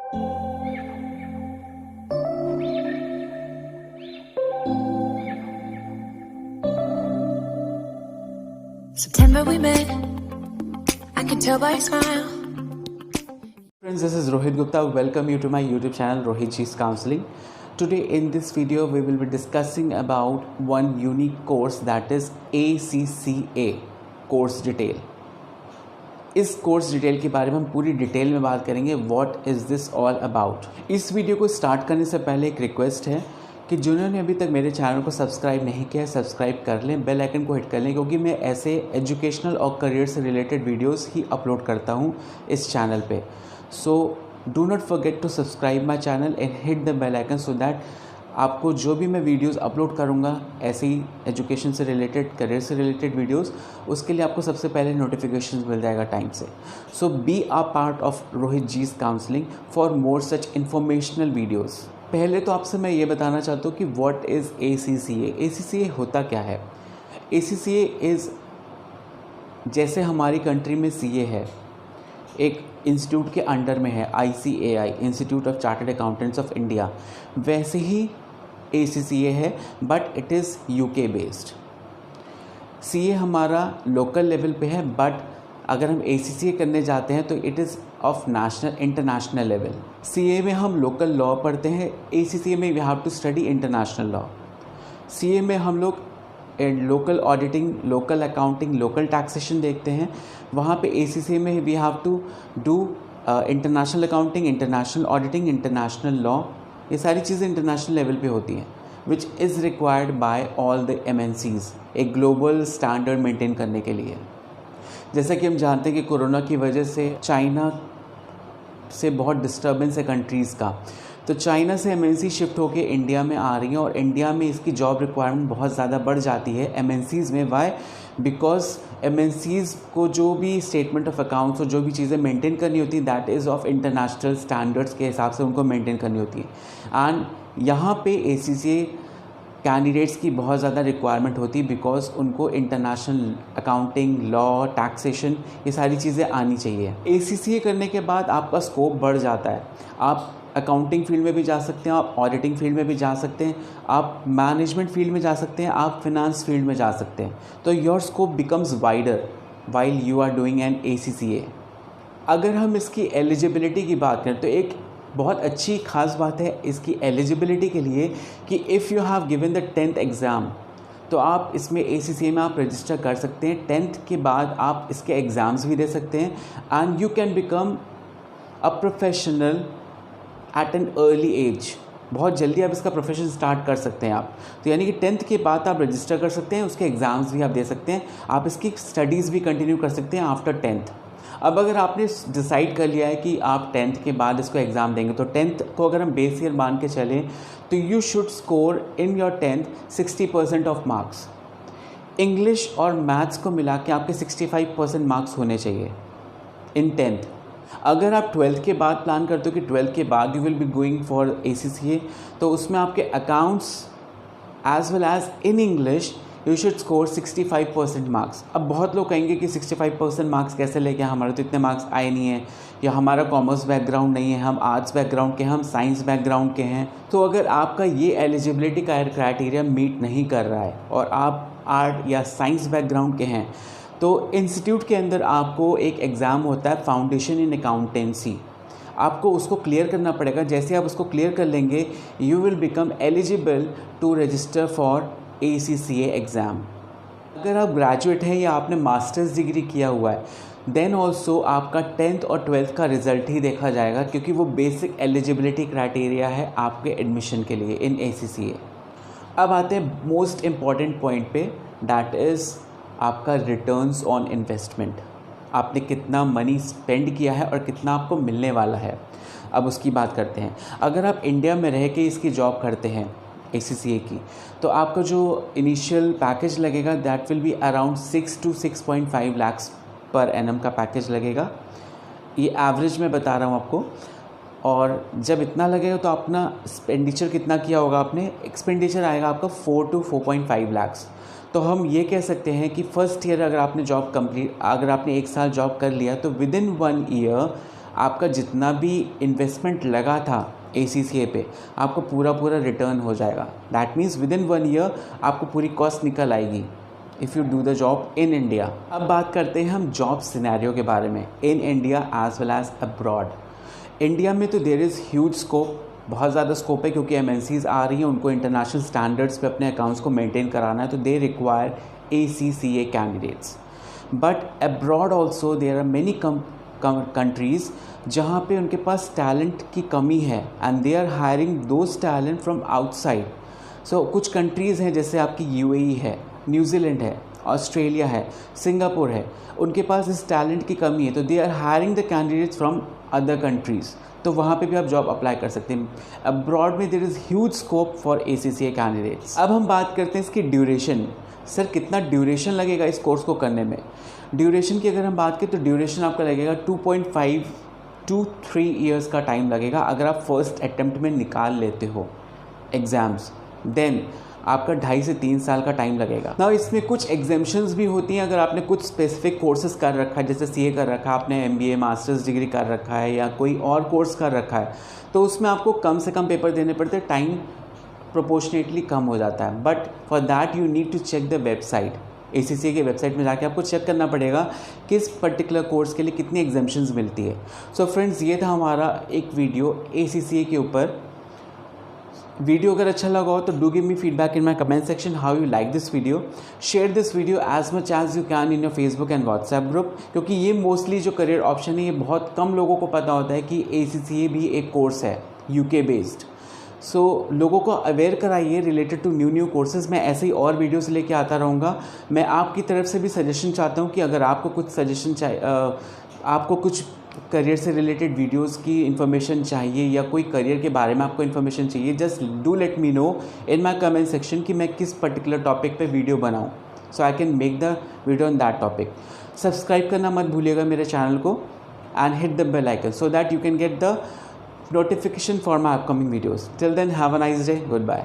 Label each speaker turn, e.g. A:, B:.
A: September we met, I can tell by your smile.
B: Friends, this is Rohit Gupta. Welcome you to my YouTube channel Rohit G's Counseling. Today in this video we will be discussing about one unique course, that is ACCA course detail. इस course detail के बारे में हम पूरी detail में बात करेंगे. What is this all about. इस वीडियो को स्टार्ट करने से पहले एक रिक्वेस्ट है कि जिन्होंने अभी तक मेरे चैनल को सब्सक्राइब नहीं किया है, सब्सक्राइब कर लें, बेल आइकन को हिट कर लें, क्योंकि मैं ऐसे एजुकेशनल और करियर से रिलेटेड वीडियोस ही अपलोड करता हूं इस चैनल पे. So do not forget to subscribe my channel and hit the bell icon so that आपको जो भी मैं वीडियोस अपलोड करूंगा ऐसे ही एजुकेशन से रिलेटेड, करियर से रिलेटेड वीडियोस, उसके लिए आपको सबसे पहले नोटिफिकेशन मिल जाएगा टाइम से. So be a part of Rohit जीज counselling for more such informational videos. पहले तो आपसे मैं ये बताना चाहता हूँ कि व्हाट इज़ ACCA. ACCA होता क्या है. ACCA इज़, जैसे हमारी कंट्री में CA है, एक इंस्टीट्यूट के अंडर में है, ICAI, institute of chartered accountants of India, वैसे ही ACCA है, but it is UK based. CA हमारा लोकल लेवल पे है, बट अगर हम ACCA करने जाते हैं तो it is of national international level. CA में हम लोकल लॉ पढ़ते हैं, ACCA में we have to study international law. CA में हम लोग local auditing, local accounting, local taxation देखते हैं. वहाँ पे ACCA में we have to do international accounting, international auditing, international law. ये सारी चीज़ें इंटरनेशनल लेवल पे होती हैं, which is required by all the MNCs, एक ग्लोबल स्टैंडर्ड मेंटेन करने के लिए. जैसा कि हम जानते हैं कि कोरोना की वजह से चाइना से बहुत डिस्टर्बेंस है कंट्रीज़ का, तो चाइना से MNC शिफ्ट होकर इंडिया में आ रही हैं और इंडिया में इसकी जॉब रिक्वायरमेंट बहुत ज़्यादा बढ़ जाती है MNCs में. वाई? बिकॉज MNCs को जो भी स्टेटमेंट ऑफ अकाउंट्स और जो भी चीज़ें मेंटेन करनी होती है, that is of international standards के हिसाब से उनको मेंटेन करनी होती है. एंड यहाँ पे ACCA कैंडिडेट्स की बहुत ज़्यादा रिक्वायरमेंट होती है, बिकॉज उनको इंटरनेशनल अकाउंटिंग, लॉ, टैक्सेशन, ये सारी चीज़ें आनी चाहिए. ACCA करने के बाद आपका स्कोप बढ़ जाता है. आप अकाउंटिंग फील्ड में भी जा सकते हैं, आप ऑडिटिंग फील्ड में भी जा सकते हैं, आप मैनेजमेंट फील्ड में जा सकते हैं, आप फिनांस फील्ड में जा सकते हैं. तो your scope becomes wider while you are doing an ACCA. अगर हम इसकी एलिजिबिलिटी की बात करें तो एक बहुत अच्छी खास बात है इसकी एलिजिबिलिटी के लिए कि if you have given the 10th exam, तो आप इसमें ACCA में आप रजिस्टर कर सकते हैं. 10th के बाद आप इसके एग्ज़ाम्स भी दे सकते हैं and you can become a professional at an early age. बहुत जल्दी आप इसका प्रोफेशन स्टार्ट कर सकते हैं आप. तो यानी कि 10th के बाद आप रजिस्टर कर सकते हैं, उसके एग्ज़ाम्स भी आप दे सकते हैं, आप इसकी स्टडीज़ भी कंटिन्यू कर सकते हैं आफ्टर 10th. अब अगर आपने डिसाइड कर लिया है कि आप 10th के बाद इसको एग्ज़ाम देंगे, तो 10th को अगर हम बेस ईयर मान के चलें तो you should score in your 10th 60% of marks. English और मैथ्स को मिला के आपके 65% मार्क्स होने चाहिए इन 10th. अगर आप 12th के बाद प्लान करते हो कि 12th के बाद you will be going for ACCA, तो उसमें आपके accounts as well as in English you should score 65% marks. अब बहुत लोग कहेंगे कि 65% मार्क्स कैसे लेके, हमारे तो इतने मार्क्स आए नहीं हैं, या हमारा कॉमर्स बैकग्राउंड नहीं है, हम आर्ट्स बैकग्राउंड के हैं, हम साइंस बैकग्राउंड के हैं. तो अगर आपका ये एलिजिबिलिटी का क्राइटेरिया मीट नहीं कर रहा है और आप आर्ट या साइंस बैकग्राउंड के हैं, तो इंस्टीट्यूट के अंदर आपको एक एग्ज़ाम होता है, फाउंडेशन इन अकाउंटेंसी. आपको उसको क्लियर करना पड़ेगा. जैसे आप उसको क्लियर कर लेंगे, you will become eligible to register for ACCA exam. अगर आप ग्रेजुएट हैं या आपने मास्टर्स डिग्री किया हुआ है, देन ऑल्सो आपका 10th और 12th का रिज़ल्ट ही देखा जाएगा, क्योंकि वो बेसिक एलिजिबिलिटी क्राइटेरिया है आपके एडमिशन के लिए इन ACCA. अब आते हैं मोस्ट इम्पॉर्टेंट पॉइंट पे, दैट इज़ आपका रिटर्न्स ऑन इन्वेस्टमेंट. आपने कितना मनी स्पेंड किया है और कितना आपको मिलने वाला है. अब उसकी बात करते हैं. अगर आप इंडिया में रह के इसकी जॉब करते हैं ACCA की, तो आपका जो इनिशियल पैकेज लगेगा that will be around 6 to 6.5 lakhs per annum का पैकेज लगेगा. ये एवरेज में बता रहा हूँ आपको. और जब इतना लगेगा तो अपना एक्सपेंडिचर कितना किया होगा आपने, एक्सपेंडिचर आएगा आपका 4 to 4.5 lakhs. तो हम ये कह सकते हैं कि फर्स्ट ईयर अगर आपने जॉब कंप्लीट, अगर आपने 1 साल जॉब कर लिया, तो विद इन 1 ईयर आपका जितना भी इन्वेस्टमेंट लगा था ACCA पे आपको पूरा रिटर्न हो जाएगा। That means with in 1 year आपको पूरी कॉस्ट निकल आएगी if you do the job in India. अब बात करते हैं हम जॉब सिनेरियो के बारे में in India as well as abroad. India में तो देयर इज़ ह्यूज स्कोप, बहुत ज़्यादा स्कोप है, क्योंकि MNCs आ रही हैं, उनको इंटरनेशनल स्टैंडर्ड्स पे अपने अकाउंट्स को मेंटेन कराना है, तो they require ACCA candidates. But abroad also there are many countries जहाँ पे उनके पास टैलेंट की कमी है and they are hiring those talent from outside. So कुछ कंट्रीज़ हैं जैसे आपकी UAE है, न्यूजीलैंड है, ऑस्ट्रेलिया है, सिंगापुर है, उनके पास इस टैलेंट की कमी है, तो they are hiring the candidates from other countries, तो वहाँ पे भी आप जॉब अप्लाई कर सकते हैं। अब्रॉड में there is huge scope for ACCA candidates. अब हम बात करते हैं इसकी ड्यूरेशन। सर कितना ड्यूरेशन लगेगा इस कोर्स को करने में? ड्यूरेशन की अगर हम बात करें तो ड्यूरेशन आपका लगेगा 2.5 to 3 ईयर्स का टाइम लगेगा अगर आप फर्स्ट अटेम्प्ट में निकाल लेते हो एग्ज़ाम्स। देन आपका 2.5 से 3 साल का टाइम लगेगा ना। इसमें कुछ एग्जाम्शंस भी होती हैं अगर आपने कुछ स्पेसिफिक कोर्सेज कर रखा है, जैसे CA कर रखा है आपने, MBA मास्टर्स डिग्री कर रखा है या कोई और कोर्स कर रखा है, तो उसमें आपको कम से कम पेपर देने पड़ते हैं, टाइम प्रोपोर्शनेटली कम हो जाता है। But for that you need to check the website. ACCA के वेबसाइट में जाके आपको चेक करना पड़ेगा किस पर्टिकुलर कोर्स के लिए कितनी एग्जाम्शंस मिलती है। सो फ्रेंड्स, ये था हमारा एक वीडियो ACCA के ऊपर। वीडियो अगर अच्छा लगा हो तो do give me feedback in my comment section how you like this video. Share this video as much as you can in your Facebook and WhatsApp group, क्योंकि ये मोस्टली जो करियर ऑप्शन है ये बहुत कम लोगों को पता होता है कि ACCA भी एक कोर्स है UK बेस्ड। सो लोगों को अवेयर कराइए रिलेटेड टू न्यू कोर्सेज। मैं ऐसे ही और वीडियोस लेके आता रहूँगा। मैं आपकी तरफ से भी सजेशन चाहता हूँ कि अगर आपको कुछ सजेशन चाहिए, आपको कुछ करियर से रिलेटेड वीडियोस की इन्फॉर्मेशन चाहिए या कोई करियर के बारे में आपको इन्फॉर्मेशन चाहिए, just do let me know in my comment section कि मैं किस पर्टिकुलर टॉपिक पे वीडियो बनाऊँ, so I can make the video on that topic. Subscribe करना मत भूलिएगा मेरे चैनल को and hit the bell icon so that you can get the notification for my upcoming videos. Till then, have a nice day. Goodbye.